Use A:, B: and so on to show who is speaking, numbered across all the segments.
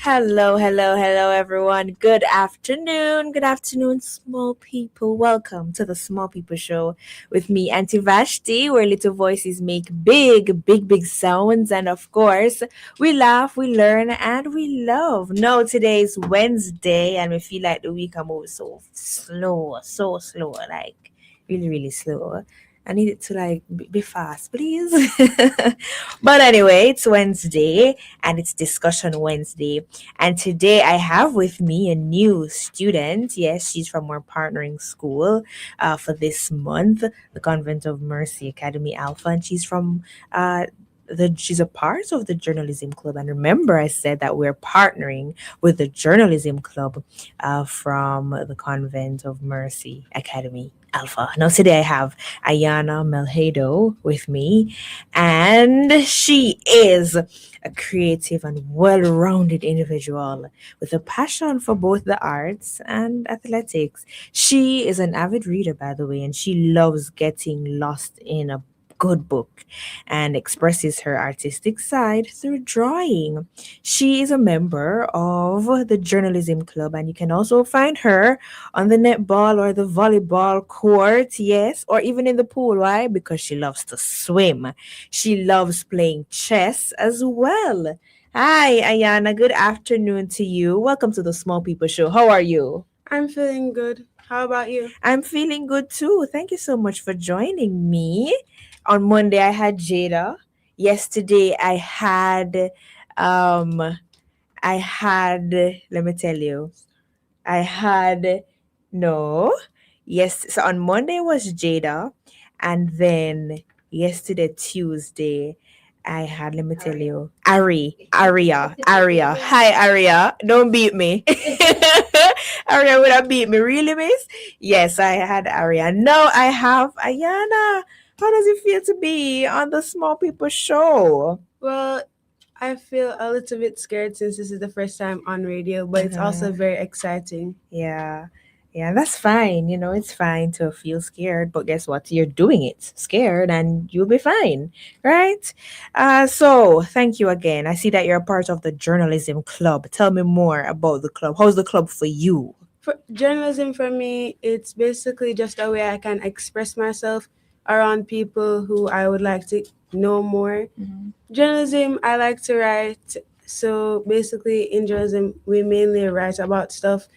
A: Hello, hello, hello, everyone. Good afternoon. Good afternoon, small people. Welcome to the Small People Show with me, Aunty Vashti, where little voices make big, big, big sounds. And of course, we laugh, we learn, and we love. No, today is Wednesday, and we feel like the week are moving so slow, like really, really slow. I need it to be fast, please. But anyway, it's Wednesday and it's discussion Wednesday. And today I have with me a new student. Yes, she's from our partnering school for this month, the Convent of Mercy Academy Alpha, and she's from she's a part of the journalism club. And remember, I said that we're partnering with the journalism club from the Convent of Mercy Academy Alpha. Now today I have Ayana Melhedo with me, and she is a creative and well-rounded individual with a passion for both the arts and athletics. She is an avid reader, by the way, and she loves getting lost in a good book and expresses her artistic side through drawing. She is a member of the journalism club, and you can also find her on the netball or the volleyball court, yes, or even in the pool. Why? Because she loves to swim. She loves playing chess as well. Hi, Ayana. Good afternoon to you. Welcome to the Small People Show. How are you?
B: I'm feeling good. How about you?
A: I'm feeling good too. Thank you so much for joining me. On Monday, I had Jada. Yesterday, um, let me tell you, I had, no, yes. So on Monday was Jada. And then yesterday, Tuesday, I had, let me tell you, Aria. Hi, Aria. Don't beat me. Aria would have beat me. Really, miss? Yes, I had Aria. No, I have Ayana. How does it feel to be on the Small People Show?
B: Well, I feel a little bit scared since this is the first time on radio, but it's also very exciting.
A: Yeah. Yeah, that's fine. It's fine to feel scared, but guess what? You're doing it scared and you'll be fine, right? So thank you again. I see that you're a part of the journalism club. Tell me more about the club. How's the club for you?
B: For journalism for me, it's basically just a way I can express myself around people who I would like to know more. Journalism, I like to write. So basically, in journalism, we mainly write about stuff,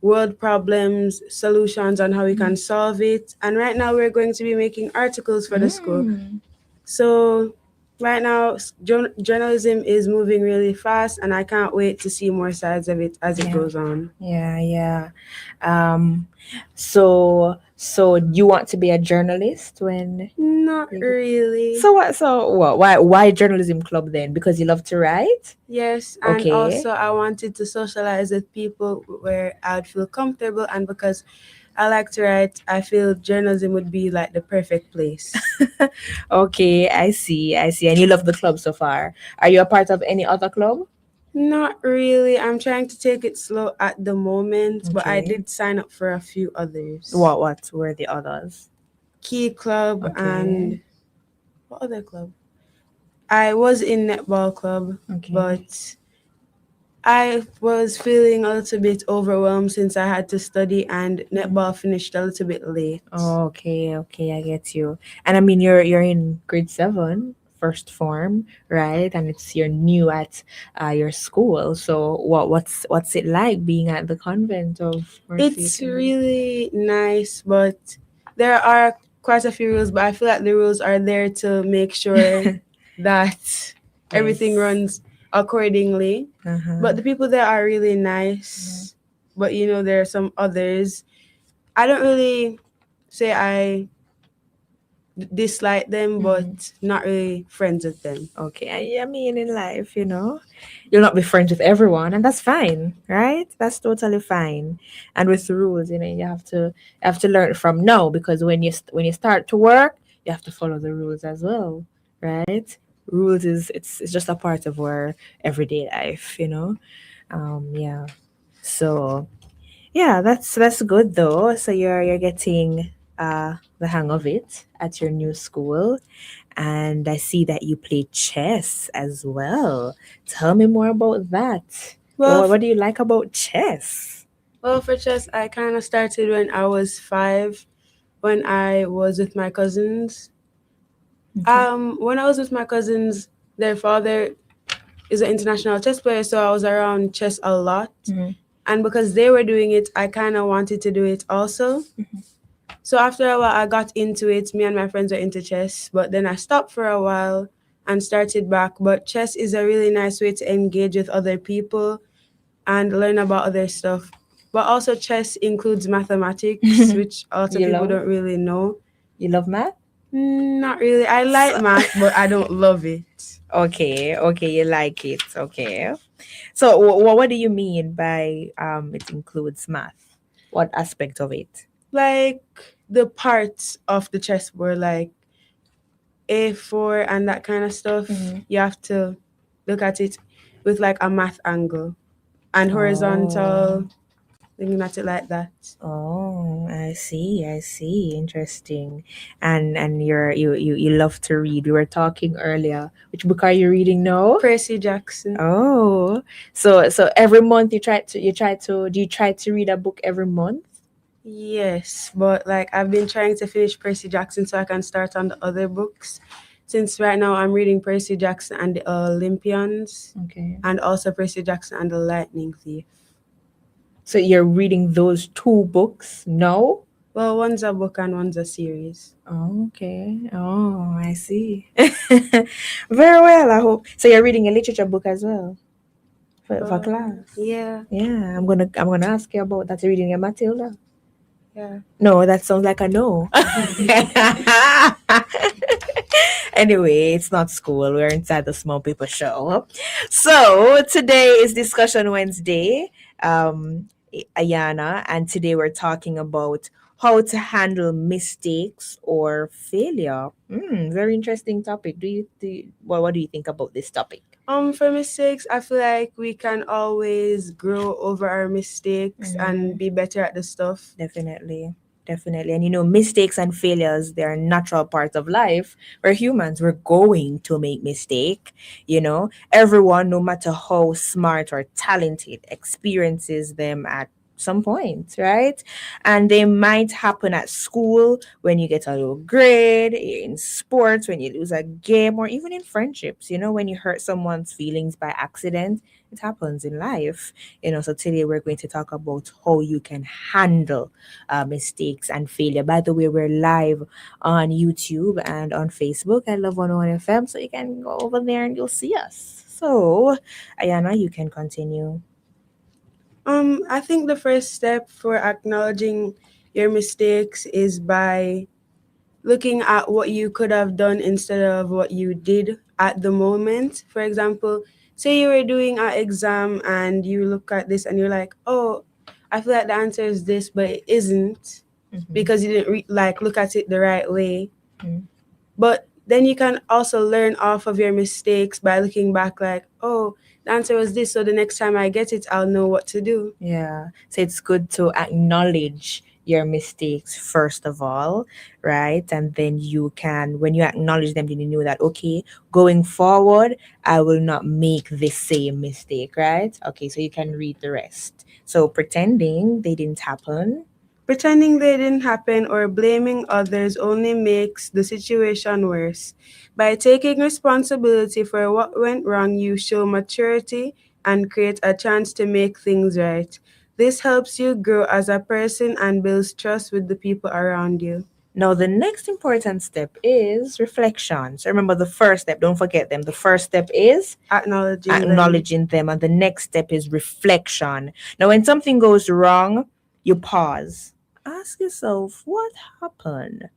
B: world problems, solutions, and how we can solve it. And right now, we're going to be making articles for the school. So right now, journalism is moving really fast, and I can't wait to see more sides of it as it goes on.
A: Yeah, yeah. Um, so you want to be a journalist when
B: Not really.
A: so what? Why journalism club then? Because you love to write?
B: Yes, and also I wanted to socialize with people where I'd feel comfortable, and because I like to write, I feel journalism would be like the perfect place.
A: Okay, I see. I see. And you love the club so far. Are you a part of any other club?
B: Not really. I'm trying to take it slow at the moment, but I
A: Okay.
B: did sign up for a few others.
A: What were the others?
B: Key Club
A: Okay.
B: and what other club? I was in netball club,
A: Okay.
B: but I was feeling a little bit overwhelmed since I had to study and netball finished a little bit late.
A: Oh, okay, I get you. And I mean, you're in grade 7, first form, right? And you're new at your school. So what's it like being at the convent of Mercy
B: It's
A: Academy?
B: really nice, but there are quite a few rules, but I feel like the rules are there to make sure that everything runs accordingly. But the people there are really nice. But there are some others. I don't really say I dislike them, but not really friends with them.
A: Okay, I mean, in life, you'll not be friends with everyone, and that's fine, right? That's totally fine. And with rules, you have to learn from now, because when you start to work, you have to follow the rules as well, right? Rules is it's just a part of our everyday life. Yeah. So yeah, that's good though. So you're getting the hang of it at your new school. And I see that you play chess as well. Tell me more about that.
B: Well,
A: What do you like about chess?
B: well, for chess, I kind of started when I was 5, when I was with my cousins.
A: Okay.
B: When I was with my cousins, their father is an international chess player, so I was around chess a lot.
A: Mhm.
B: And because they were doing it, I kind of wanted to do it also. So after a while, I got into it. Me and my friends were into chess, but then I stopped for a while and started back. But chess is a really nice way to engage with other people and learn about other stuff. But also, chess includes mathematics, which a lot of
A: You
B: people
A: love
B: don't really know.
A: you love math?
B: Not really. I like
A: So,
B: math, but I don't love it.
A: okay, you like it. Okay. So, what do you mean by it includes math? What aspect of it?
B: Like the parts of the chessboard, like A4 and that kind of stuff,
A: Mhm.
B: you have to look at it with like a math angle and
A: Oh.
B: horizontal, looking at it like that.
A: Oh, I see. Interesting. And you love to read. We were talking earlier. Which book are you reading now?
B: Percy Jackson.
A: Oh. So every month do you try to read a book every month?
B: Yes, but like I've been trying to finish Percy Jackson so I can start on the other books. Since right now I'm reading Percy Jackson and the Olympians,
A: Okay.
B: and also Percy Jackson and the Lightning Thief.
A: So you're reading those two books now?
B: Well, one's a book and one's a series.
A: Oh, okay. Oh, I see. Very well, I hope. So you're reading a literature book as well for class.
B: Yeah,
A: Yeah, I'm gonna ask you about that. You're reading a Matilda.
B: yeah.
A: No, that sounds like a no. Anyway, it's not school. We're inside the Small People Show. So today is Discussion Wednesday, Ayana, and today we're talking about how to handle mistakes or failure. Very interesting topic. What do you think about this topic?
B: For mistakes, I feel like we can always grow over our mistakes and
A: Mhm.
B: be better at the stuff.
A: Definitely. Definitely. And mistakes and failures, they're a natural part of life. We're humans. We're going to make mistake. Everyone, no matter how smart or talented, experiences them at some point, right? And they might happen at school when you get a low grade, in sports when you lose a game, or even in friendships, when you hurt someone's feelings by accident. It happens in life. So today we're going to talk about how you can handle mistakes and failure. By the way, we're live on YouTube and on Facebook. I love 101 FM, so you can go over there and you'll see us. So, Ayana, you can continue.
B: I think the first step for acknowledging your mistakes is by looking at what you could have done instead of what you did at the moment. For example, say you were doing an exam and you look at this and you're like, oh, I feel like the answer is this, but it isn't
A: Mm-hmm.
B: because you didn't like look at it the right way.
A: Mm-hmm.
B: But then you can also learn off of your mistakes by looking back like, oh, the answer was this, so the next time I get it, I'll know what to do.
A: Yeah. So it's good to acknowledge your mistakes first of all, right? And then when you acknowledge them, then you know that, okay, going forward, I will not make the same mistake, right? Okay, so you can read the rest. So pretending they didn't happen.
B: Pretending they didn't happen or blaming others only makes the situation worse. By taking responsibility for what went wrong, you show maturity and create a chance to make things right. This helps you grow as a person and builds trust with the people around you.
A: Now, the next important step is reflection. So remember the first step, don't forget them. The first step is
B: Acknowledging them.
A: acknowledging them, and the next step is reflection. Now, when something goes wrong, you pause. Ask yourself what happened,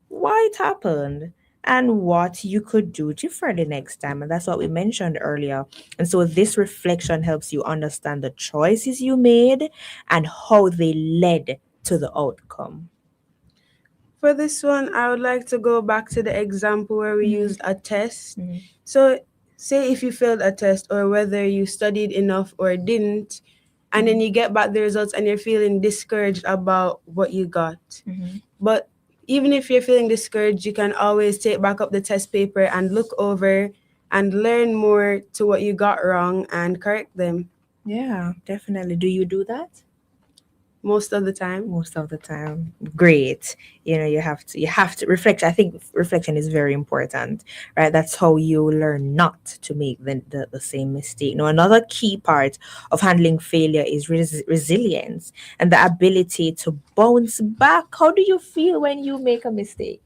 A: why it happened, and what you could do differently next time. And that's what we mentioned earlier. And so, this reflection helps you understand the choices you made and how they led to the outcome.
B: For this one, I would like to go back to the example where we
A: Mhm.
B: used a test.
A: Mhm.
B: So, say if you failed a test or whether you studied enough or didn't, and then you get back the results and you're feeling discouraged about what you got.
A: Mhm.
B: But even if you're feeling discouraged, you can always take back up the test paper and look over and learn more to what you got wrong and correct them.
A: Yeah, definitely. Do you do that?
B: most of the time.
A: Most of the time. Great. You have to reflect. I think reflection is very important, right? That's how you learn not to make the same mistake. Now, another key part of handling failure is resilience and the ability to bounce back. How do you feel when you make a mistake?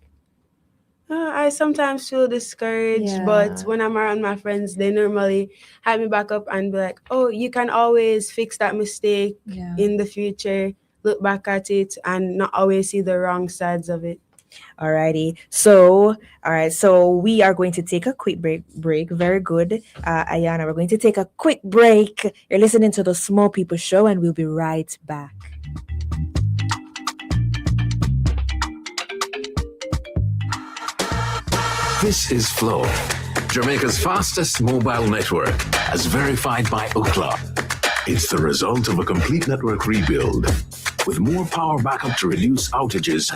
B: I sometimes feel discouraged, but
A: Yeah.
B: when I'm around my friends, they normally hype me back up and be like, "Oh, you can always fix that mistake
A: Yeah.
B: in the future. Look back at it and not always see the wrong sides of it."
A: Alrighty. So, all right. So we are going to take a quick break. Very good, Ayana. We're going to take a quick break. You're listening to the Small People Show, and we'll be right back.
C: This is Flow, Jamaica's fastest mobile network, as verified by Ookla. It's the result of a complete network rebuild, with more power backup to reduce outages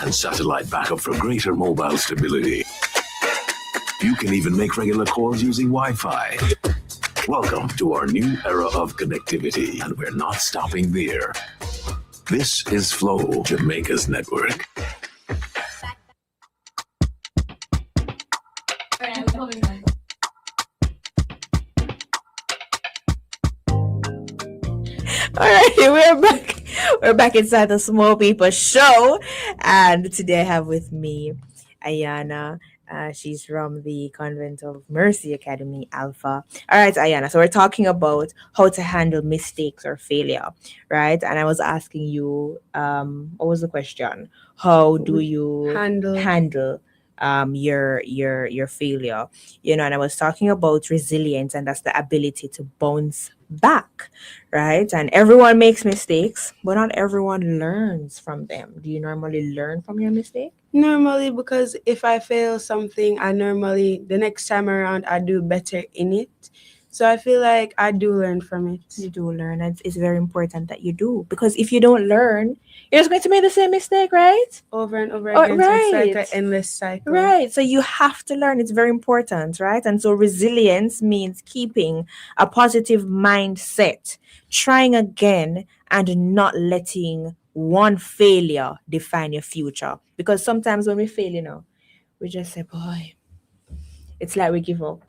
C: and satellite backup for greater mobile stability. You can even make regular calls using Wi-Fi. Welcome to our new era of connectivity, and we're not stopping there. This is Flow, Jamaica's network.
A: All right, we're back. We're back inside the Small People Show, and today I have with me Ayana. She's from the Convent of Mercy Academy Alpha. All right, Ayana. So we're talking about how to handle mistakes or failure, right? And I was asking you, what was the question? How do
B: We
A: you
B: handle.
A: handle your failure? And I was talking about resilience, and that's the ability to bounce back, right? And everyone makes mistakes, but not everyone learns from them. Do you normally learn from your mistake?
B: Normally, because if I fail something, I normally, the next time around, I do better in it. So I feel like I do learn from it
A: You do learn. It's very important that you do, because if you don't learn, you're just going to make the same mistake, right?
B: over and over
A: Oh,
B: again. So it's like an
A: right.
B: endless cycle.
A: Right. So you have to learn. It's very important, right? And so resilience means keeping a positive mindset, trying again, and not letting one failure define your future. Because sometimes when we fail, we just say, boy, it's like we give up,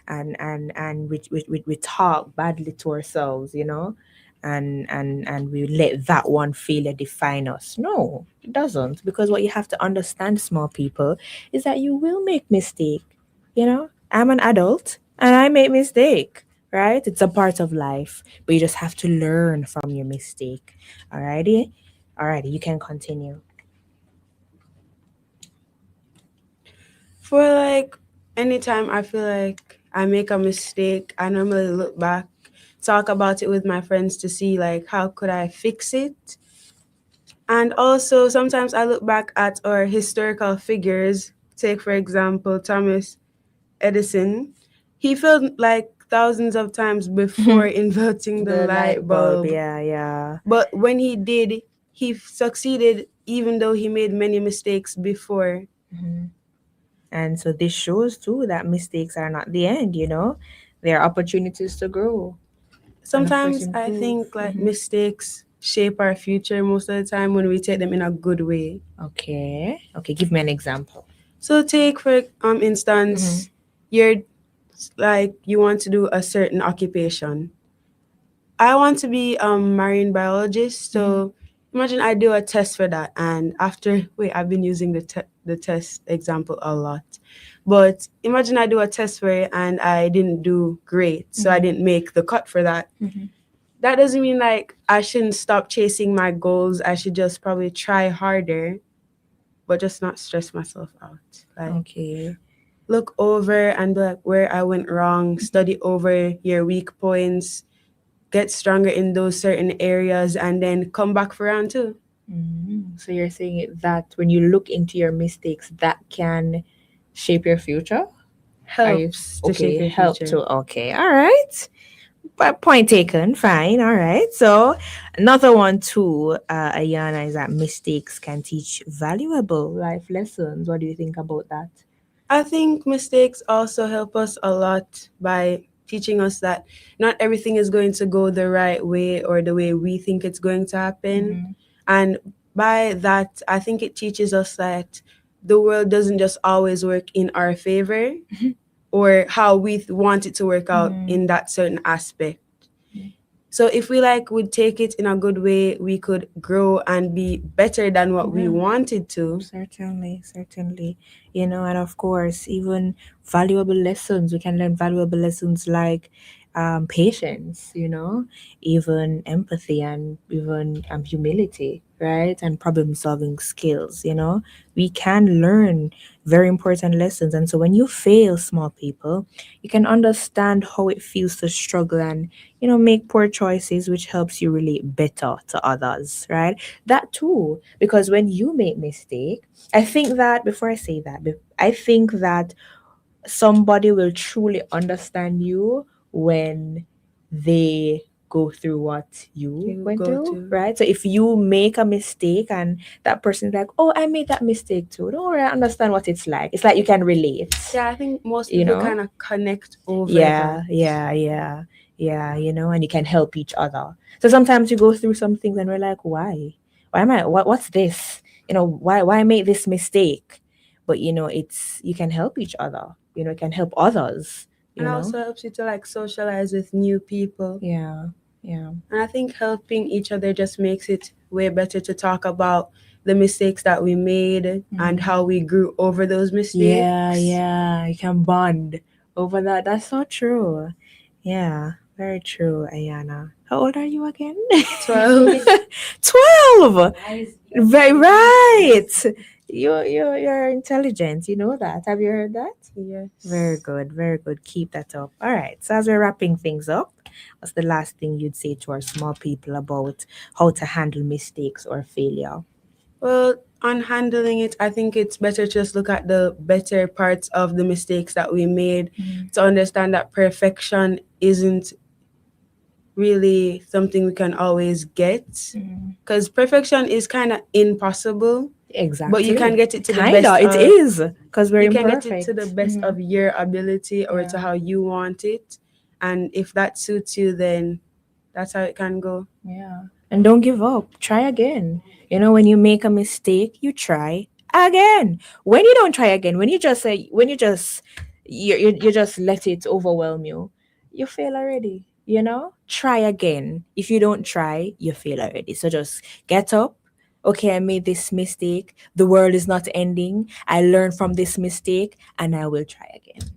A: and we talk badly to ourselves, and we let that one failure define us. No, it doesn't, because what you have to understand, small people, is that you will make mistake. I'm an adult and I make mistake, right? It's a part of life, but you just have to learn from your mistake. Alrighty, you can continue.
B: For like anytime I feel like I make a mistake, I normally look back, talk about it with my friends to see like how could I fix it. And also sometimes I look back at our historical figures. Take for example Thomas Edison. He failed like thousands of times before inventing the
A: The
B: light
A: light bulb,
B: bulb.
A: yeah, yeah.
B: But when he did, he succeeded even though he made many mistakes before.
A: Mhm. And so this shows too that mistakes are not the end, There are opportunities to grow and of course
B: Sometimes I
A: improve.
B: think like mistakes shape our future most of the time when we take them in a good way.
A: Okay. Okay, give me an example.
B: So take for
A: Mm-hmm.
B: instance, you're like you want to do a certain occupation. I want to be a marine biologist, so imagine I do a test for that, and after wait, I've been using the test example a lot, but imagine I do a test for it and I didn't do great, so I didn't make the cut for that.
A: Mm-hmm.
B: That doesn't mean like I shouldn't stop chasing my goals. I should just probably try harder, but just not stress myself out. Like
A: Okay.
B: look over and be like where I went wrong, study over your weak points, get stronger in those certain areas, and then come back for round two.
A: So you're saying that when you look into your mistakes, that can shape your future? Are you
B: Helps to shape
A: okay?
B: your
A: Help
B: future.
A: to okay. All right. But point taken. Fine. All right. So another one too, Ayana, is that mistakes can teach valuable life lessons. What do you think about that?
B: I think mistakes also help us a lot by teaching us that not everything is going to go the right way or the way we think it's going to happen. And by that, I think it teaches us that the world doesn't just always work in our favor or how we want it to work out in that certain aspect. So if we like would take it in a good way, we could grow and be better than what we wanted to.
A: Certainly, certainly. And of course, even valuable lessons. We can learn valuable lessons like patience, even empathy and even humility, right? And problem solving skills, We can learn very important lessons. And so when you fail, small people, you can understand how it feels to struggle and, make poor choices, which helps you relate better to others, right? That too, because when you make mistake, I think that before I say that, I think that somebody will truly understand you when they go through what you went
B: go
A: through,
B: to.
A: right? So if you make a mistake and that person's like, oh, I made that mistake too, don't worry, I understand what it's like. It's like you can relate.
B: Yeah, I think most
A: You
B: people
A: know?
B: kind of connect over
A: Yeah,
B: that.
A: yeah, and you can help each other. So sometimes you go through some things and we're like, why? Why am I what's this? Why I made this mistake? But it's you can help each other. It can help others,
B: And also helps you to like socialize with new people.
A: Yeah, yeah.
B: And I think helping each other just makes it way better to talk about the mistakes that we made and how we grew over those mistakes.
A: Yeah, you can bond over that. That's so true. Yeah, very true, Ayana. How old are you again?
B: 12.
A: 12. Very right. You're intelligent. You know that. Have you heard that?
B: Yes.
A: Very good. Very good. Keep that up. All right. So as we're wrapping things up, what's the last thing you'd say to our small people about how to handle mistakes or failure?
B: Well, on handling it, I think it's better to just look at the better parts of the mistakes that we made to understand that perfection isn't really something we can always get. Because perfection is kind of impossible.
A: Exactly.
B: But you can get it to the
A: Kinda,
B: best
A: it
B: of,
A: is because we're
B: you can
A: imperfect.
B: get it to the best of your ability or to how you want it. And if that suits you, then that's how it can go.
A: Yeah. And don't give up. Try again. When you make a mistake, you try again. When you don't try again, when you just say, when you just let it overwhelm you, you fail already. Try again. If you don't try, you fail already. So just get up. Okay, I made this mistake. The world is not ending. I learned from this mistake and I will try again.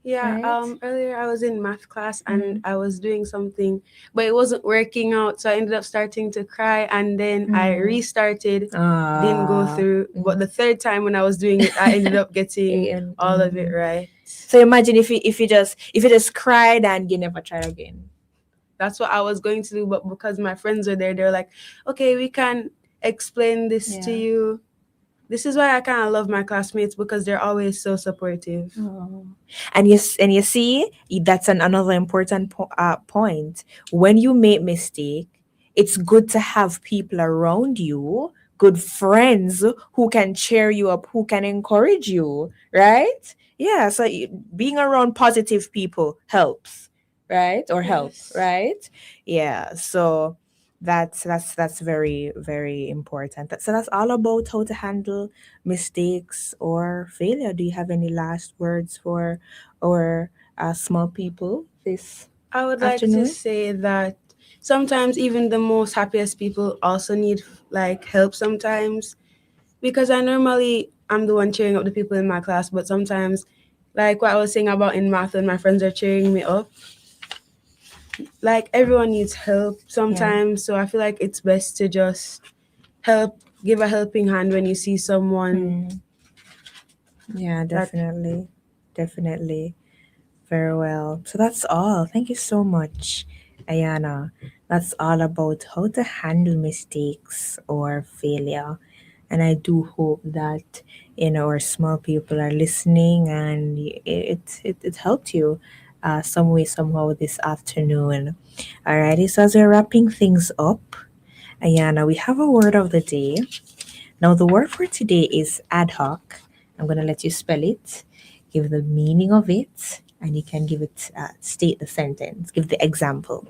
B: Yeah,
A: Right?
B: earlier I was in math class and I was doing something, but it wasn't working out. So I ended up starting to cry and then I restarted, didn't go through. But the third time when I was doing it, I ended up getting all of it right.
A: So imagine if you just cried and you never tried again.
B: That's what I was going to do, but because my friends were there, they were like, okay, we can explain this to you. This is why I kind of love my classmates because they're always so supportive.
A: And you see, that's another important point. When you make mistake, it's good to have people around you, good friends who can cheer you up, who can encourage you, right? Yeah, so being around positive people helps, right? Or help, right? Yeah, so that's very very important. So that's all about how to handle mistakes or failure. Do you have any last words for our small people this
B: I would like to
A: afternoon?
B: say that sometimes even the most happiest people also need like help sometimes, because I'm the one cheering up the people in my class, but sometimes like what I was saying about in math when my friends are cheering me up, like everyone needs help sometimes. So I feel like it's best to just give a helping hand when you see someone.
A: Yeah, definitely. Very well. So that's all. Thank you so much, Ayana. That's all about how to handle mistakes or failure. And I do hope that our small people are listening and it helped you some way somehow this afternoon. Alrighty, so as we're wrapping things up, Ayana, we have a word of the day. Now the word for today is ad hoc. I'm gonna let you spell it, give the meaning of it, and you can give it, state the sentence, give the example.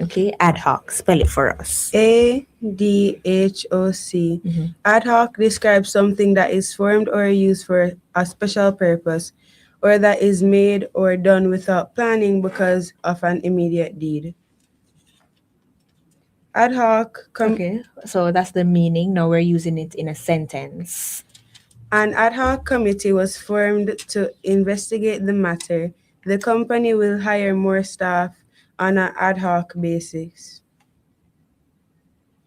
A: Okay, ad hoc. Spell it for us.
B: ADHOC. Ad hoc describes something that is formed or used for a special purpose, or that is made or done without planning because of an immediate need. Ad hoc.
A: Okay, so that's the meaning. Now we're using it in a sentence.
B: An ad hoc committee was formed to investigate the matter. The company will hire more staff on an ad hoc basis.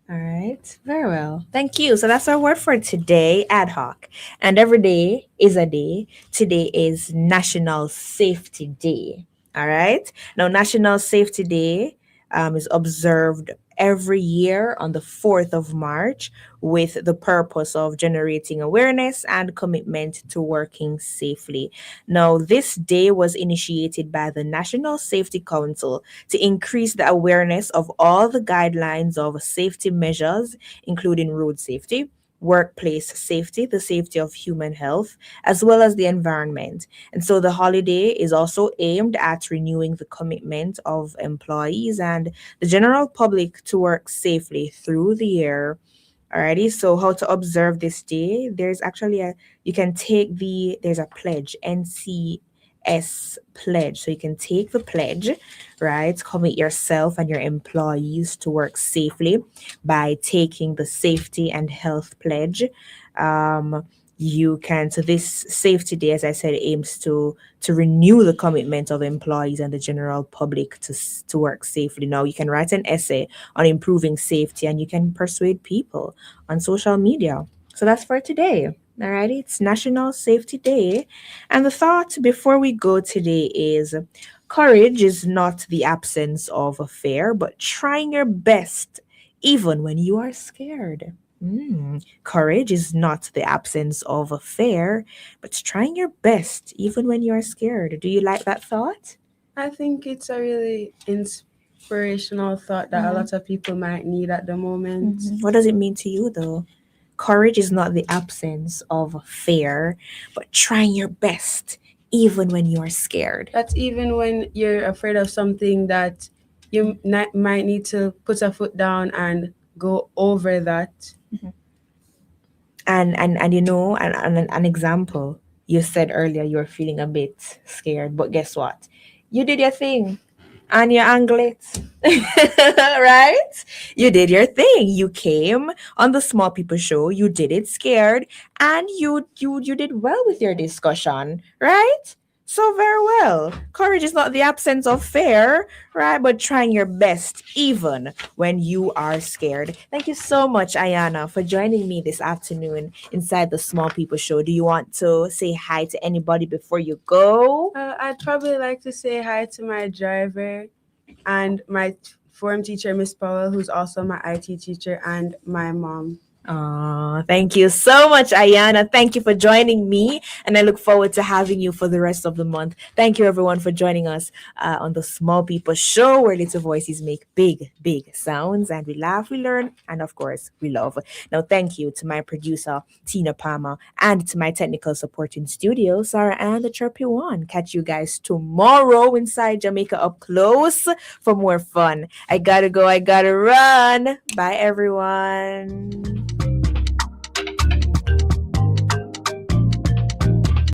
A: All right, very well. Thank you. So that's our word for today, ad hoc. And every day is a day. Today is National Safety Day. All right. Now, National Safety Day is observed every year on the 4th of March with the purpose of generating awareness and commitment to working safely. Now, this day was initiated by the National Safety Council to increase the awareness of all the guidelines of safety measures, including road safety, workplace safety, the safety of human health, as well as the environment. And so the holiday is also aimed at renewing the commitment of employees and the general public to work safely through the year. Alrighty, so how to observe this day? There's actually you can take there's a pledge, NCS pledge. So you can take the pledge, right? Commit yourself and your employees to work safely by taking the safety and health pledge. You can, so this safety day, as I said, aims to renew the commitment of employees and the general public to work safely. Now you can write an essay on improving safety and you can persuade people on social media. So that's for today. Alrighty, it's National Safety Day. And the thought before we go today is courage is not the absence of fear, but trying your best even when you are scared. Courage is not the absence of fear, but trying your best even when you are scared. Do you like that thought?
B: I think it's a really inspirational thought that a lot of people might need at the moment.
A: What does it mean to you, though? Courage is not the absence of fear, but trying your best even when you are scared.
B: That's even when you're afraid of something that you might need to put a foot down and go over that.
A: And you know, an example, you said earlier you were feeling a bit scared, but guess what? You did your thing and you angle it. Right? You did your thing. You came on the Small People Show, you did it scared, and you did well with your discussion, right? So very well. Courage is not the absence of fear, right? But trying your best even when you are scared. Thank you so much, Ayana, for joining me this afternoon inside the Small People Show. Do you want to say hi to anybody before you go?
B: I'd probably like to say hi to my driver and my form teacher, Miss Powell, who's also my IT teacher, and my mom.
A: Thank you so much, Ayana. Thank you for joining me, and I look forward to having you for the rest of the month. Thank you, everyone, for joining us on the Small People Show, where little voices make big, big sounds, and we laugh, we learn, and of course, we love. Now, thank you to my producer, Tina Palmer, and to my technical support in studio, Sarah and the Chirpy One. Catch you guys tomorrow inside Jamaica Up Close for more fun. I gotta go, I gotta run. Bye, everyone.